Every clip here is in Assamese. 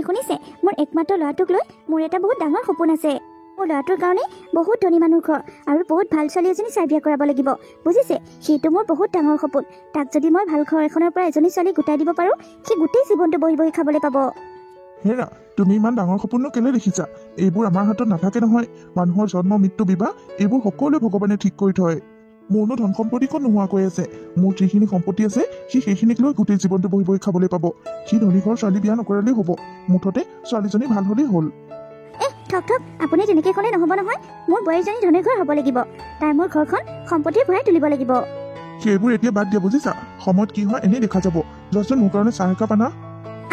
শুনিছে মোৰ একমাত্ৰ ল'ৰাটোক লৈ মোৰ এটা বহুত ডাঙৰ সপোন আছে মোৰ ল'ৰাটোৰ কাৰণে বহুত ধনী মানুহ ঘৰ আৰু বহুত ভাল ছোৱালী এজনী চাই বিয়া কৰাব লাগিব বুজিছে সেইটো মোৰ বহুত ডাঙৰ সপোন তাক যদি মই ভাল ঘৰ এখনৰ পৰা এজনী ছোৱালী গোটাই দিব পাৰোঁ সি গোটেই জীৱনটো বহি বহি খাবলৈ পাব হেৰা তুমি ইমান ডাঙৰ সপোননো কেলে দেখিছা এইবোৰ আমাৰ হাতত নাথাকে নহয় মানুহৰ জন্ম মৃত্যু বিবাহ এইবোৰ সকলোৱে ভগৱানে ঠিক কৰি থয় মোৰনো ধন সম্পত্তি ক'ত নোহোৱাকৈ আছে মোৰ যিখিনি সম্পত্তি আছে সি সেইখিনিক লৈ গোটেই জীৱনটো বহি বহি খাবলৈ পাব সি ধনী ঘৰ ছোৱালী বিয়া নকৰালেই হ'ব মুঠতে ছোৱালীজনী ভাল হ'লেই হ'ল ঠক ঠক আপুনি তেনেকৈ ক'লে নহ'ব নহয় মোৰ বোৱাৰীজনী ধনী ঘৰ হ'ব লাগিব তাই মোৰ ঘৰখন সম্পত্তিৰ ভৰাই তুলিব লাগিব সেইবোৰ এতিয়া বাদ দিয়া বুজিছা সময়ত কি হয় এনেই দেখা যাব যোৱাচোন মোৰ কাৰণে চাহ একাপ আনা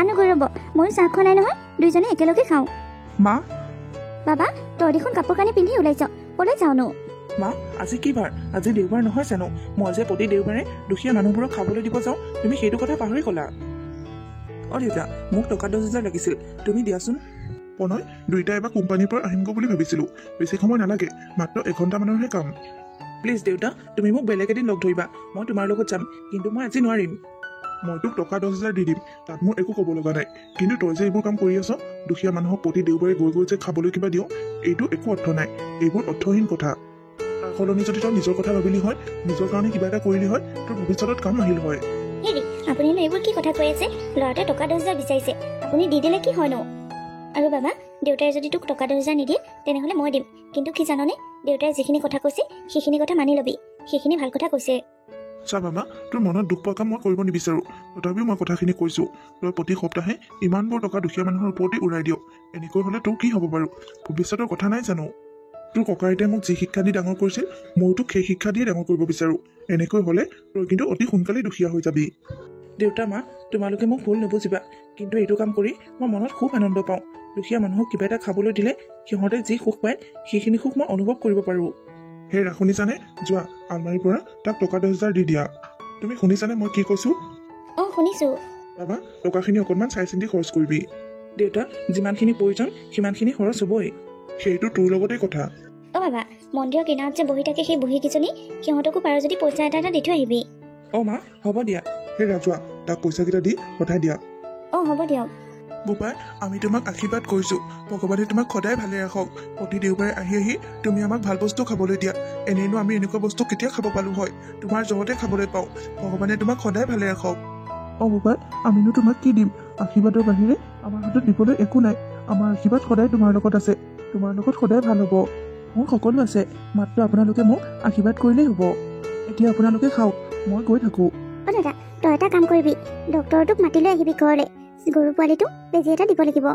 আনুগৈ ৰ'ব ময়ো চাহ খোৱা নাই নহয় দুইজনে একেলগে খাওঁ মা বাবা তই দেখোন কাপোৰ কানি পিন্ধি ওলাইছ ক'লৈ যাওঁনো মা আজি কি বাৰ আজি দেওবাৰ নহয় জানো মই যে প্ৰতি দেওবাৰে দুখীয়া মানুহবোৰক খাবলৈ দিব যাওঁ তুমি সেইটো কথা পাহৰি গ'লা অ' দেউতা মোক টকা 10,000 লাগিছিল তুমি দিয়াচোন প্ৰণয় দুইটা এবাৰ কোম্পানীৰ পৰা আহিমগৈ বুলি ভাবিছিলোঁ বেছি সময় নালাগে মাত্ৰ এঘণ্টামানৰহে কাম প্লিজ দেউতা তুমি মোক বেলেগ এদিন লগ ধৰিবা মই তোমাৰ লগত যাম কিন্তু মই আজি নোৱাৰিম মই তোক টকা 10,000 দি দিম তাত মোৰ একো ক'ব লগা নাই কিন্তু তই যে এইবোৰ কাম কৰি আছ দুখীয়া মানুহক প্ৰতি দেওবাৰে গৈ গৈ যে খাবলৈ কিবা দিওঁ এইটো একো অৰ্থ নাই এইবোৰ অৰ্থহীন কথা তাৰ সলনি যদি তই নিজৰ কথা ভাবিলি হয় নিজৰ কাৰণে কিবা এটা কৰিলি হয় তোৰ ভৱিষ্যতত কাম আহিল হয় হেৰি আপুনিনো এইবোৰ কি কথা কৈ আছে ল'ৰাটোৱে টকা 10,000 বিচাৰিছে আপুনি দি দিলে কি হয়নো আৰু বাবা দেউতাই যদি তোক টকা 10,000 নিদিয়ে তেনেহ'লে মই দিম কিন্তু কি জাননে দেউতাই যিখিনি কথা কৈছে সেইখিনি কথা মানি ল'বি সেইখিনি ভাল কথা কৈছে চা বাবা তোৰ মনত দুখ পোৱা কাম মই কৰিব নিবিচাৰোঁ তথাপিও মই কথাখিনি কৈছোঁ তই প্ৰতি সপ্তাহে ইমানবোৰ টকা দুখীয়া মানুহৰ ওপৰতে উৰাই দিয় এনেকৈ হ'লে তোৰ কি হ'ব বাৰু ভৱিষ্যতৰ কথা নাই জানো তোৰ ককা আইতাই মোক যি শিক্ষা দি ডাঙৰ কৰিছিল ময়ো তোক সেই শিক্ষা দিয়ে ডাঙৰ কৰিব বিচাৰোঁ এনেকৈ হ'লে তই কিন্তু অতি সোনকালেই দুখীয়া হৈ যাবি দেউতা মা তোমালোকে মোক ভুল নুবুজিবা কিন্তু এইটো কাম কৰি মই মনত খুব আনন্দ পাওঁ দুখীয়া মানুহক কিবা এটা খাবলৈ দিলে সিহঁতে যি সুখ পায় সেইখিনি সুখ মই অনুভৱ কৰিব পাৰোঁ হেৰা শুনিছানে যোৱা আলমাৰীৰ পৰা তাক টকা 10,000 দি দিয়া তুমি শুনিছানে মই কি কৈছোঁ অঁ শুনিছোঁ বাবা টকাখিনি অকণমান চাই চিন্তি খৰচ কৰিবি দেউতা যিমানখিনি প্ৰয়োজন সিমানখিনি খৰচ হ'বই সেইটো তোৰ লগতেই কথা অঁ বাবা মন্দিৰৰ কিনাৰত যে বহি থাকে সেই বুঢ়ীকেইজনী সিহঁতকো পাৰ যদি পইচা এটা দি থৈ আহিবি অ' মা হ'ব দিয়া হেৰা যোৱা তাক পইচাকেইটা দি পঠাই দিয়া অঁ হ'ব দিয়ক বোপাই আমি তোমাক আশীৰ্বাদ কৰিছোঁ ভগৱানে তোমাক সদায় ভালে ৰাখক প্ৰতি দেওবাৰে আহি আহি তুমি আমাক ভাল বস্তু খাবলৈ দিয়া এনেইনো আমি এনেকুৱা বস্তু কেতিয়া খাব পালোঁ হয় তোমাৰ জহতে খাবলৈ পাওঁ ভগৱানে তোমাক সদায় ভালে ৰাখক অঁ বোপাই আমিনো তোমাক কি দিম আশীৰ্বাদৰ বাহিৰে আমাৰ হাতত দিবলৈ একো নাই আমাৰ আশীৰ্বাদ সদায় তোমাৰ লগত আছে তোমাৰ লগত সদায় ভাল হ'ব মোৰ সকলো আছে মাত্ৰ আপোনালোকে মোক আশীৰ্বাদ কৰিলেই হ'ব এতিয়া আপোনালোকে খাওক মই গৈ থাকোঁ অঁ দাদা তই এটা কাম কৰিবি ডক্টৰটোক মাতি লৈ আহিবি ঘৰলৈ গৰু পোৱালিটোক বেজি এটা দিব লাগিব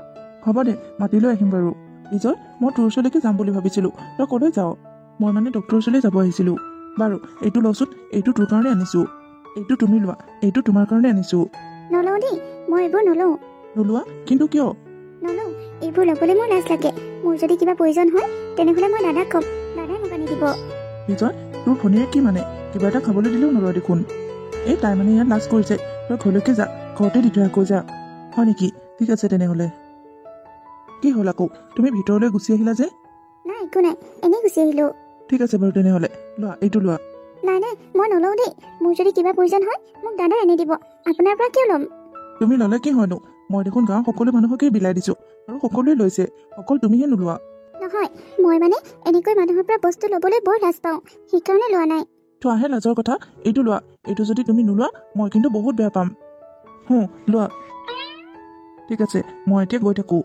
হ'ব দে মাতি লৈ আহিম বাৰু বিজয় মই তোৰ ওচৰলৈকে যাম বুলি ভাবিছিলোঁ তই ক'লৈ যাৱ মই মানে ডক্টৰৰ ওচৰলৈ যাব আহিছিলোঁ বাৰু এইটো লচোন এইটো তোৰ কাৰণে আনিছোঁ এইটো তুমি লোৱা এইটো তোমাৰ কাৰণে আনিছোঁ নলওঁ দেই মই এইবোৰ নলওঁ নোলোৱা কিন্তু কিয় নলওঁ এইবোৰ ল'বলৈ মোৰ লাজ লাগে মোৰ যদি কিবা প্ৰয়োজন হয় তেনেহ'লে মই দাদাক ক'ম দাদাই মোক আনি দিব বিজয় তোৰ ভনীয়ে কি মানে কিবা এটা খাবলৈ দিলেও নলয় দেখোন এই তাই মানে ইয়াত লাজ কৰিছে তই ঘৰলৈকে যা ঘৰতে দি থৈ আকৌ যা হয় নেকি ঠিক আছে তেনেহ'লে কি হ'ল আকৌ তুমি ভিতৰলৈ গুচি আহিলা যে নাই একো নাই এনেই গুচি আহিলোঁ ঠিক আছে বাৰু তেনেহ'লে লোৱা এইটো লোৱা নাই নাই মই নলওঁ দেই মোৰ যদি কিবা প্ৰয়োজন হয় মোক দাদাই আনি দিব আপোনাৰ পৰা কিয় ল'ম তুমি ল'লে কি হয়নো মই দেখোন গাঁৱৰ সকলো মানুহকেই বিলাই দিছোঁ আৰু সকলোৱে লৈছে অকল তুমিহে নোলোৱা নহয় মই মানে এনেকৈ মানুহৰ পৰা বস্তু ল'বলৈ বৰ লাজ পাওঁ সেইকাৰণে লোৱা নাই তো আহে লাজৰ কথা এইটো লোৱা এইটো যদি তুমি নোলোৱা মই কিন্তু বহুত বেয়া পাম লোৱা ঠিক আছে মই এতিয়া গৈ থাকোঁ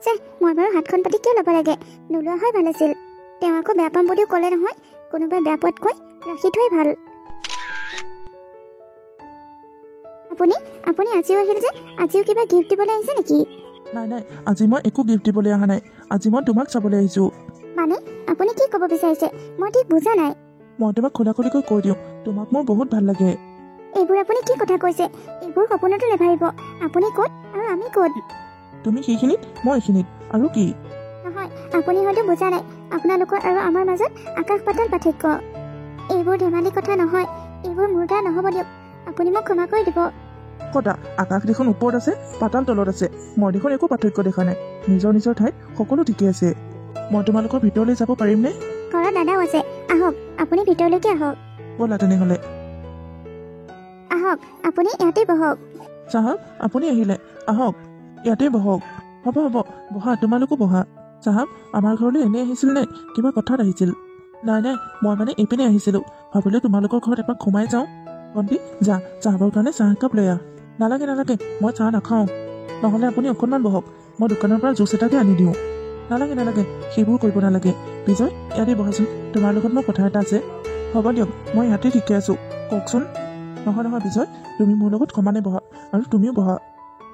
চে মই বাৰু হাতখন পাতি কিয় ল'ব লাগে নোলোৱা হয় ভাল আছিল তেওঁ আকৌ বেয়া পাম বুলিও ক'লে নহয় কোনোবাই বেয়া পোৱাতকৈ ৰাখি থোৱাই ভাল আপুনি আপুনি আজিও আহিল যে আজিও কিবা গিফ্ট দিবলৈ আহিছে নেকি নাই নাই আজি মই একো গিফ্ট দিবলৈ অহা নাই আজি মই তোমাক চাবলৈ আহিছোঁ মানে আপুনি কি ক'ব বিচাৰিছে মই ঠিক বুজা নাই মই তোমাক খোলা খুলিকৈ কৈ দিওঁ তোমাক মোৰ বহুত ভাল লাগে এইবোৰ আপুনি কি কথা কৈছে এইবোৰ সপোনতো নেভাবিব আপুনি ক'ত আৰু আমি ক'ত তুমি সেইখিনিত মই এইখিনিত আৰু কি নহয় আপুনি হয়তো বুজা নাই আপোনালোকৰ আৰু আমাৰ মাজত আকাশ পাতাল পাৰ্থক্য এইবোৰ ধেমালি কথা নহয় এইবোৰ মোৰ দ্বাৰা নহ'ব দিয়ক আপুনি মোক ক্ষমা কৰি দিব কতা আকাশ দেখোন ওপৰত আছে পাতাল তলত আছে মই দেখোন একো পাৰ্থক্য দেখা নাই নিজৰ নিজৰ ঠাইত সকলো ঠিকে আছে মই তোমালোকৰ ভিতৰলৈ যাব পাৰিমনে ঘৰত দাদাও আছে আহক আপুনি ভিতৰলৈকে আহক ব'লা তেনেহ'লে আহক আপুনি ইয়াতে বহক চাহক আপুনি আহিলে আহক ইয়াতে বহক। হ'ব হ'ব, বহা, তোমালোকো বহা। চাহাব, আমাৰ ঘৰলৈ এনেই আহিছিল নে কিবা কথাত আহিছিল? নাই নাই, মই মানে এইপিনে আহিছিলোঁ, ভাবিলোঁ তোমালোকৰ ঘৰত এপাক সোমাই যাওঁ। ভণ্টি, যা চাহাবৰ কাৰণে চাহ একাপ লৈ আহ। নালাগে নালাগে, মই চাহ নাখাওঁ। নহ'লে আপুনি অকণমান বহক, মই দোকানৰ পৰা জুচ এটাকে আনি দিওঁ। নালাগে নালাগে, সেইবোৰ কৰিব নালাগে। বিজয়, ইয়াতে বহাচোন, তোমাৰ লগত মোৰ কথা এটা আছে। হ'ব দিয়ক, মই ইয়াতে ঠিকে আছোঁ, কওকচোন। নহয় নহয় বিজয়, তুমি মোৰ লগত সমানে বহা, আৰু তুমিও বহা।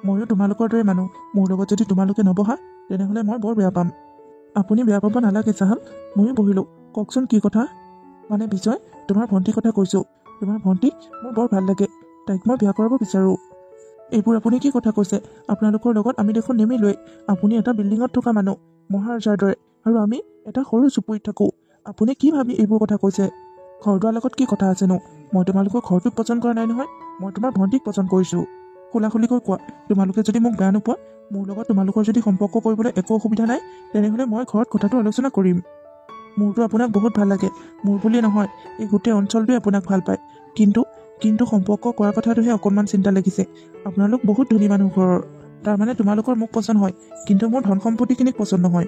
ময়ো তোমালোকৰ দৰে মানুহ, মোৰ লগত যদি তোমালোকে নবহা তেনেহ'লে মই বৰ বেয়া পাম। আপুনি বেয়া পাব নালাগে চাহাব, ময়ো বহিলোঁ। কওকচোন কি কথা? মানে বিজয়, তোমাৰ ভণ্টিৰ কথা কৈছোঁ। তোমাৰ ভণ্টিক মোৰ বৰ ভাল লাগে, তাইক মই বিয়া কৰাব বিচাৰোঁ। এইবোৰ আপুনি কি কথা কৈছে? আপোনালোকৰ লগত আমি দেখোন নিমিলোৱেই। আপুনি এটা বিল্ডিঙত থকা মানুহ, মহাৰজাৰ দৰে, আৰু আমি এটা সৰু চুপুৰিত থাকোঁ। আপুনি কি ভাবি এইবোৰ কথা কৈছে? ঘৰ দুৱাৰ লগত কি কথা আছেনো? মই তোমালোকৰ ঘৰটোক পচন্দ কৰা নাই নহয়, মই তোমাৰ ভণ্টিক পচন্দ কৰিছোঁ। খোলাখুলিকৈ কোৱা, তোমালোকে যদি মোক বেয়া নোপোৱা, মোৰ লগত তোমালোকৰ যদি সম্পৰ্ক কৰিবলৈ একো অসুবিধা নাই, তেনেহ'লে মই ঘৰত কথাটো আলোচনা কৰিম। মোৰতো আপোনাক বহুত ভাল লাগে, মোৰ বুলিয়ে নহয়, এই গোটেই অঞ্চলটোৱে আপোনাক ভাল পায়। কিন্তু সম্পৰ্ক কৰাৰ কথাটোহে অকণমান চিন্তা লাগিছে। আপোনালোক বহুত ধনী মানুহ ঘৰৰ, তাৰমানে তোমালোকৰ মোক পচন্দ হয়, কিন্তু মোৰ ধন সম্পত্তিখিনিক পচন্দ নহয়।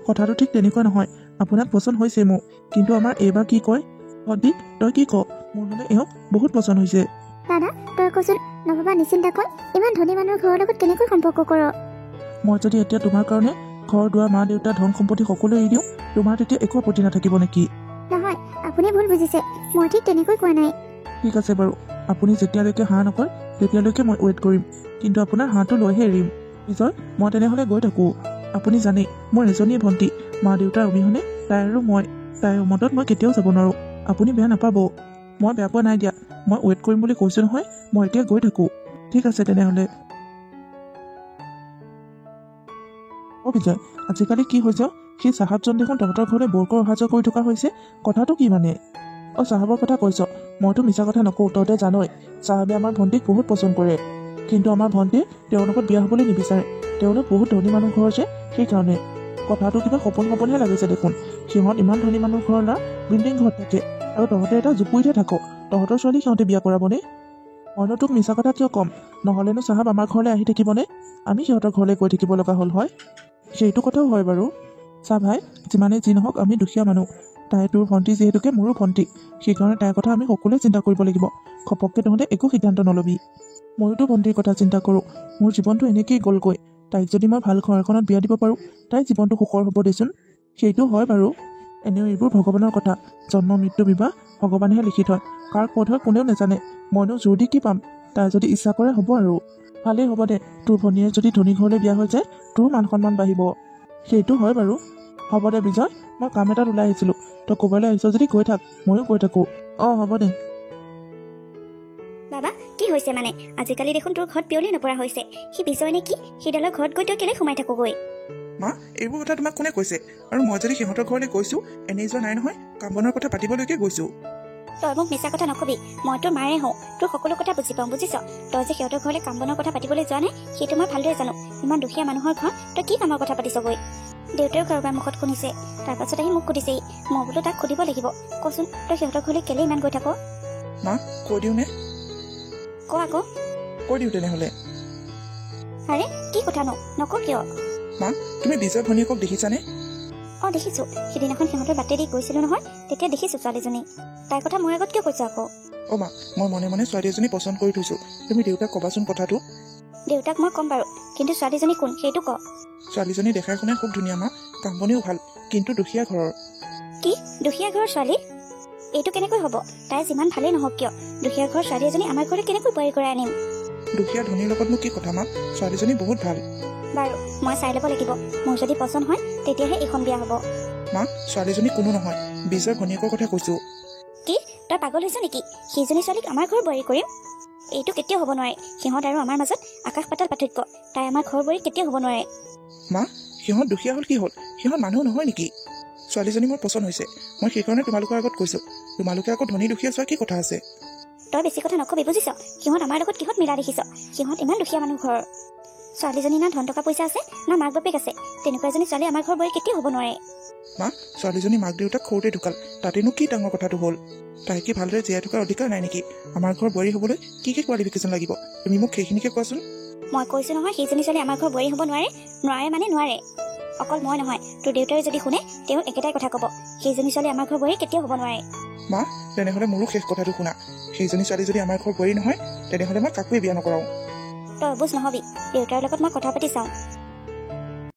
কথাটো ঠিক তেনেকুৱা নহয়, আপোনাক পচন্দ হৈছে মোক, কিন্তু আমাৰ এইবাৰ কি কয়? ভণ্টি, তই কি ক? মোৰ হ'লে এওঁক বহুত পচন্দ হৈছে। দাদা, তই কচোন, নভবা নিচিন্তা কৰ, ইমান ধনী মানুহৰ ঘৰৰ লগত কেনেকৈ সম্পৰ্ক কৰ? মই যদি এতিয়া তোমাৰ কাৰণে ঘৰ দুৱাৰ মা দেউতা ধন সম্পত্তি সকলো এৰি দিওঁ, তোমাৰ তেতিয়া একো আপত্তি নাথাকিব নেকি? নহয়, আপুনি ভুল বুজিছে, মই ঠিক তেনেকৈ কোৱা নাই। ঠিক আছে বাৰু, আপুনি যেতিয়ালৈকে হাঁহ নকয় তেতিয়ালৈকে মই ৱেইট কৰিম, কিন্তু আপোনাৰ হাঁহটো লৈহে এৰিম। বিজয়, মই তেনেহ'লে গৈ থাকোঁ। আপুনি জানেই, মোৰ এজনীয়ে ভণ্টি, মা দেউতাৰ অবিহনে তাই আৰু মই, তাইৰ মতত মই কেতিয়াও যাব নোৱাৰোঁ। আপুনি বেয়া নাপাব, মই বেয়া পোৱা নাই দিয়া, মই ৱেইট কৰিম বুলি কৈছোঁ নহয়, মই এতিয়া গৈ থাকোঁ। ঠিক আছে তেনেহ'লে। অ' বিজয়, আজিকালি কি হৈছে? সেই চাহাবজন দেখোন তহঁতৰ ঘৰলৈ বৰকৈ অহা যোৱা কৰি থকা হৈছে, কথাটো কি মানে? অ' চাহাবৰ কথা কৈছ, মইতো মিছা কথা নকওঁ, তহঁতে জানই চাহাবে আমাৰ ভণ্টিক বহুত পচন্দ কৰে, কিন্তু আমাৰ ভণ্টিয়ে তেওঁৰ লগত বিয়া হ'বলৈ নিবিচাৰে। তেওঁলোক বহুত ধনী মানুহ ঘৰ যে, সেইকাৰণে। কথাটো কিবা সপোনহে লাগিছে দেখোন। সিহঁত ইমান ধনী মানুহ ঘৰৰ ল'ৰা, বিল্ডিং ঘৰত থাকে, আৰু তহঁতে এটা জুপুৰিতে থাক। তহঁতৰ ছোৱালী সিহঁতে বিয়া কৰাবনে? মইনো তোক মিছা কথা কিয় ক'ম? নহ'লেনো চাহাব আমাৰ ঘৰলৈ আহি থাকিবনে? আমি সিহঁতৰ ঘৰলৈ গৈ থাকিব লগা হ'ল হয়? সেইটো কথাও হয় বাৰু। চা ভাই, যিমানেই যি নহওক আমি দুখীয়া মানুহ, তাই তোৰ ভণ্টি যিহেতুকে মোৰো ভণ্টি, সেইকাৰণে তাইৰ কথা আমি সকলোৱে চিন্তা কৰিব লাগিব। ঘপককৈ তহঁতে একো সিদ্ধান্ত নল'বি। ময়োতো ভণ্টিৰ কথা চিন্তা কৰোঁ, মোৰ জীৱনটো এনেকেই গ'লগৈ। তাইক যদি মই ভাল ঘৰ এখনত বিয়া দিব পাৰোঁ, তাইৰ জীৱনটো সুখৰ হ'ব দেচোন। সেইটো হয় বাৰু, এনেও এইবোৰ ভগৱানৰ কথা, জন্ম মৃত্যু বিবাহ ভগৱানেহে লিখি থয়, কাৰ ক'ত হয় কোনেও নাজানে। মইনো জোৰ দি কি পাম? তাই যদি ইচ্ছা কৰে হ'ব আৰু। ভালেই হ'ব দে, তোৰ ভনীয়ে যদি ধনী ঘৰলৈ বিয়া হৈ যায়, তোৰ মান সন্মান বাঢ়িব। সেইটো হয় বাৰু। হ'ব দে বিজয়, মই কাম এটাত ওলাই আহিছিলোঁ, তই ক'ৰবালৈ আহিছ যদি গৈ থাক, ময়ো গৈ থাকোঁ। অঁ হ'ব দে। বাবা, কি হৈছে মানে? আজিকালি দেখোন তোৰ ঘৰত পিয়লি নপৰা হৈছে। সি বিজয় নে কি? সিডালৰ ঘৰত গৈ তই কেলে সোমাই থাকোগৈ? মা, এইবোৰ কথা তোমাক কোনে কৈছে? আৰু মই যদি সিহঁতৰ ঘৰলৈ গৈছোঁ, এনেই যোৱা নাই নহয়, কাম বনৰ কথা পাতিবলৈকে গৈছোঁ। তই মোক মিছা কথা নকবি, মই তোৰ মাৰে হওঁ, তোৰ সকলো কথা বুজি পাওঁ, বুজিছ? তই যে সিহঁতৰ ঘৰলৈ কাম বনৰ কথা পাতিবলৈ যোৱা নাই, সেইটো মই ভালদৰে জানো। ইমান দুখীয়া মানুহৰ ঘৰ, তই কি কামৰ কথা পাতিছগৈ? দেউতাও কাৰোবাৰ মুখত শুনিছে, তাৰপাছত আহি মোক সুধিছেই। মই বোলো তাক সুধিব লাগিব, কচোন তই সিহঁতৰ ঘৰলৈ কেলে ইমান গৈ থাক? মা, কৈ দিওঁনে? ক আকৌ। কৈ দিওঁ তেনেহ'লে। আৰে কি কথানো, নক কিয়? মা, তুমি বিজয় ভনীয়েকক দেখিছানে? অঁ দেখিছোঁ, সিদিনাখন সিহঁতৰ বাটেদি গৈছিলোঁ নহয়, তেতিয়া দেখিছোঁ ছোৱালীজনী। তাইৰ কথা মোৰ আগত কিয় কৈছ আকৌ? অ' মা, মই মনে মনে ছোৱালী এজনী পচন্দ কৰি থৈছোঁ, তুমি দেউতাক ক'বাচোন কথাটো। দেউতাক মই ক'ম বাৰু, কিন্তু ছোৱালীজনী কোন সেইটো ক। ছোৱালীজনী দেখাই শুনাই খুব ধুনীয়া মা, কাম বনিও ভাল, কিন্তু দুখীয়া ঘৰৰ। কি দুখীয়া ঘৰৰ ছোৱালী? এইটো কেনেকৈ হ'ব? তাই যিমান ভালেই নহওক কিয়, দুখীয়া ঘৰৰ ছোৱালী এজনী আমাৰ ঘৰলৈ কেনেকৈ বোৱাৰী কৰাই আনিম? দুখীয়া ধনীৰ লগতনো কি কথা মা, ছোৱালীজনী বহুত ভাল। বাৰু মই চাই ল'ব লাগিব, মোৰ যদি পচন্দ হয় তেতিয়াহে এইখন বিয়া হ'ব। মা, ছোৱালীজনী কোনো নহয়, বিজয় ভনীয়েকৰ কথা কৈছোঁ। কি তই পাগল হৈছ নেকি? সেইজনী ছোৱালীক আমাৰ ঘৰ বোৱাৰী কৰিম? এইটো কেতিয়াও হ'ব নোৱাৰে। সিহঁত আৰু আমাৰ মাজত আকাশ পাতাল পাৰ্থক্য। তাই আমাৰ ঘৰ বোৱাৰী কেতিয়াও হ'ব নোৱাৰে। মা, সিহঁত দুখীয়া হ'ল কি হ'ল? সিহঁত মানুহ নহয় নেকি? ছোৱালীজনী মোৰ পচন্দ হৈছে, মই সেইকাৰণে তোমালোকৰ আগত কৈছোঁ। তোমালোকে আকৌ ধনী দুখীয়া চোৱা কি কথা আছে? তই বেছি কথা নকবি বুজিছ? সিহঁত আমাৰ লগত কিহত মিলা দেখিছ? সিহঁত ইমান দুখীয়া মানুহ ঘৰৰ। ছোৱালীজনী না ধন টকা পইচা আছে, না মাক বাপেক আছে। তেনেকুৱা এজনী ছোৱালী আমাৰ ঘৰ বোৱাৰী কেতিয়াও হ'ব নোৱাৰে। মা, ছোৱালীজনী মাক দেউতাক সৰুতে ঢুকাল, তাতেনো কি ডাঙৰ কথাটো হ'ল? তাই কি ভালদৰে জীয়াই থকাৰ অধিকাৰ নাই নেকি? আমাৰ ঘৰ বোৱাৰী হ'বলৈ কি কি কোৱালিফিকেশ্যন লাগিব? তুমি মোক সেইখিনিকে কোৱাচোন। মই কৈছোঁ নহয় সেইজনী ছোৱালী আমাৰ ঘৰ বোৱাৰী হ'ব নোৱাৰে নোৱাৰে মানে নোৱাৰে অকল মই নহয় তোৰ দেউতাই যদি শুনে তেওঁ একেটাই কথা ক'ব সেইজনী ছোৱালী আমাৰ ঘৰ বোৱাৰী কেতিয়াও হ'ব নোৱাৰে মা তেনেহ'লে মোৰো শেষ কথাটো শুনা সেইজনী ছোৱালী যদি আমাৰ ঘৰ বোৱাৰী নহয় তেনেহ'লে মই কাকোৱে বিয়া নকৰাওঁ তই অবুজ নহবি দেউতাৰ লগত মই কথা পাতি চাওঁ